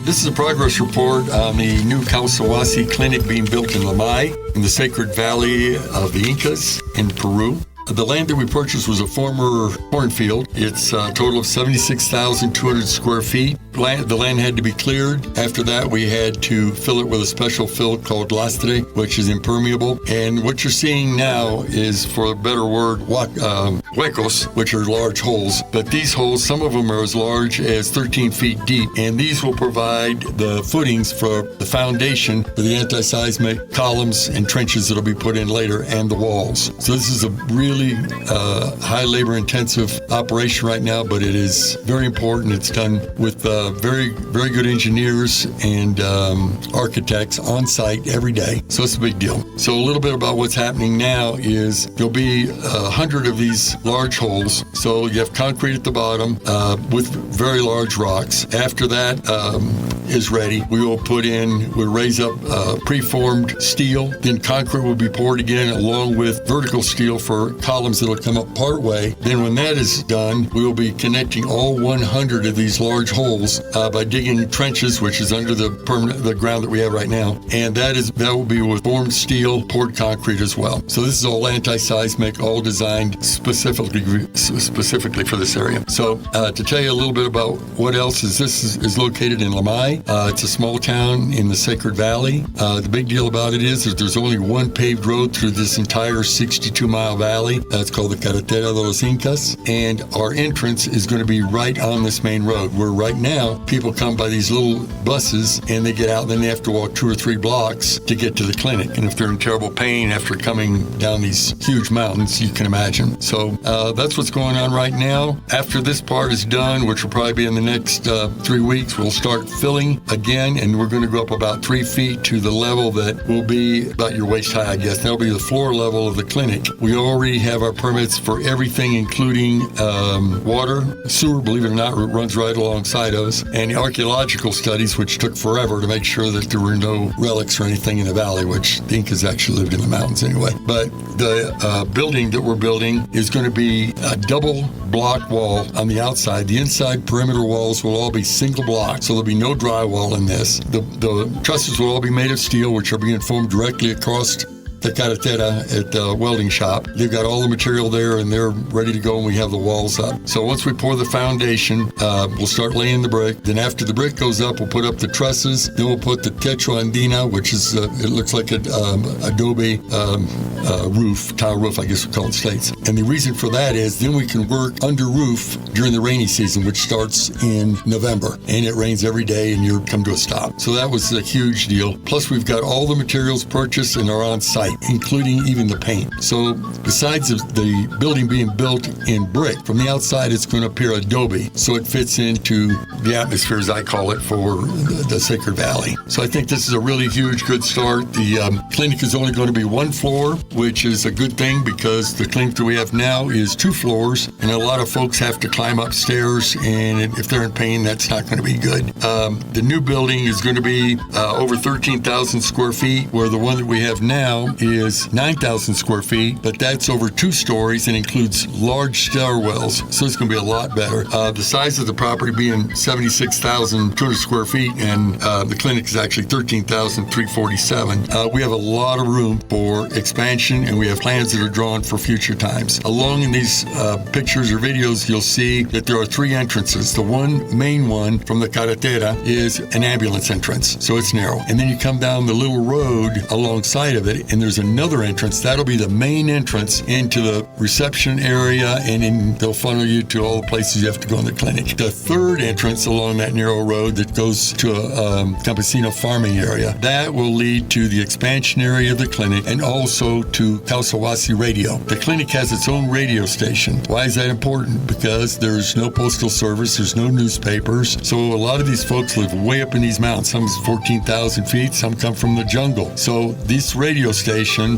This is a progress report on the new Kausay Wasi Clinic being built in Lamay, in the sacred valley of the Incas in Peru. The land that we purchased was a former cornfield. It's a total of 76,200 square feet. The land had to be cleared. After that, we had to fill it with a special fill called lastre, which is impermeable. And what you're seeing now is, for a better word, huecos, which are large holes. But these holes, some of them are as large as 13 feet deep. And these will provide the footings for the foundation for the anti-seismic columns and trenches that will be put in later, and the walls. So this is a really high labor-intensive operation right now, but it is very important. It's done with very, very good engineers and architects on site every day. So it's a big deal. So a little bit about what's happening now is there'll be 100 of these large holes. So you have concrete at the bottom with very large rocks. After that is ready, we'll raise up preformed steel. Then concrete will be poured again along with vertical steel for columns that'll come up part way. Then when that is done, we will be connecting all 100 of these large holes by digging trenches, which is under the ground that we have right now. And that will be with formed steel, poured concrete as well. So this is all anti-seismic, all designed specifically for this area. So to tell you a little bit about what else is located in Lamay. It's a small town in the Sacred Valley. The big deal about it is that there's only one paved road through this entire 62-mile valley. It's called the Carretera de los Incas, and our entrance is going to be right on this main road, where right now people come by these little buses and they get out, and then they have to walk 2 or 3 blocks to get to the clinic. And if they're in terrible pain after coming down these huge mountains, you can imagine. So that's what's going on right now. After this part is done, which will probably be in the next 3 weeks, we'll start filling again, and we're going to go up about 3 feet to the level that will be about your waist high, I guess. That'll be the floor level of the clinic. We already have our permits for everything, including water, sewer, believe it or not, runs right alongside us, and archaeological studies, which took forever to make sure that there were no relics or anything in the valley, which the Incas actually lived in the mountains anyway. But the building that we're building is going to be a double block wall on the outside. The inside perimeter walls will all be single block, so there'll be no drywall in this. The trusses will all be made of steel, which are being formed directly across the carretera at the welding shop. They've got all the material there and they're ready to go, and we have the walls up. So once we pour the foundation, we'll start laying the brick. Then after the brick goes up, we'll put up the trusses. Then we'll put the techo andina, which is, it looks like an adobe roof, tile roof, I guess we call it slates. And the reason for that is then we can work under roof during the rainy season, which starts in November. And it rains every day and you come to a stop. So that was a huge deal. Plus we've got all the materials purchased and are on site, including even the paint. So besides the building being built in brick, from the outside it's going to appear adobe, so it fits into the atmosphere, as I call it, for the Sacred Valley. So I think this is a really huge, good start. The clinic is only going to be 1 floor, which is a good thing because the clinic that we have now is 2 floors, and a lot of folks have to climb upstairs, and if they're in pain, that's not going to be good. The new building is going to be over 13,000 square feet, where the one that we have now is 9,000 square feet, but that's over 2 stories and includes large stairwells, so it's going to be a lot better. The size of the property being 76,200 square feet, and the clinic is actually 13,347. We have a lot of room for expansion, and we have plans that are drawn for future times. Along in these pictures or videos, you'll see that there are 3 entrances. The main one from the carretera is an ambulance entrance, so it's narrow. And then you come down the little road alongside of it, and there's another entrance. That'll be the main entrance into the reception area, and they'll funnel you to all the places you have to go in the clinic. The third entrance along that narrow road that goes to a campesino farming area, that will lead to the expansion area of the clinic and also to Kausay Wasi Radio. The clinic has its own radio station. Why is that important? Because there's no postal service, there's no newspapers, so a lot of these folks live way up in these mountains. Some is 14,000 feet, some come from the jungle. So this radio station Foundation,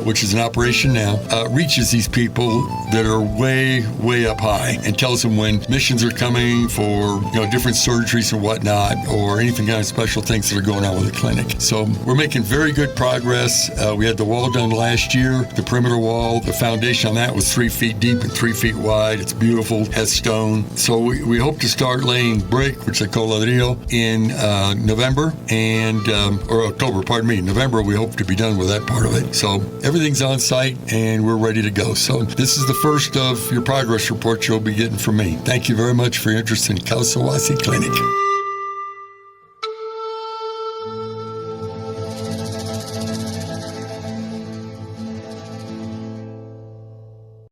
which is in operation now, reaches these people that are way, way up high and tells them when missions are coming for different surgeries and whatnot, or anything kind of special things that are going on with the clinic. So we're making very good progress. We had the wall done last year, the perimeter wall. The foundation on that was 3 feet deep and 3 feet wide. It's beautiful, has stone. So we hope to start laying brick, which they call ladrillo, in November or October, pardon me. November, we hope to be done with that part of it. So everything's on site and we're ready to go. So this is the first of your progress reports you'll be getting from me. Thank you very much for your interest in Kausay Wasi Clinic.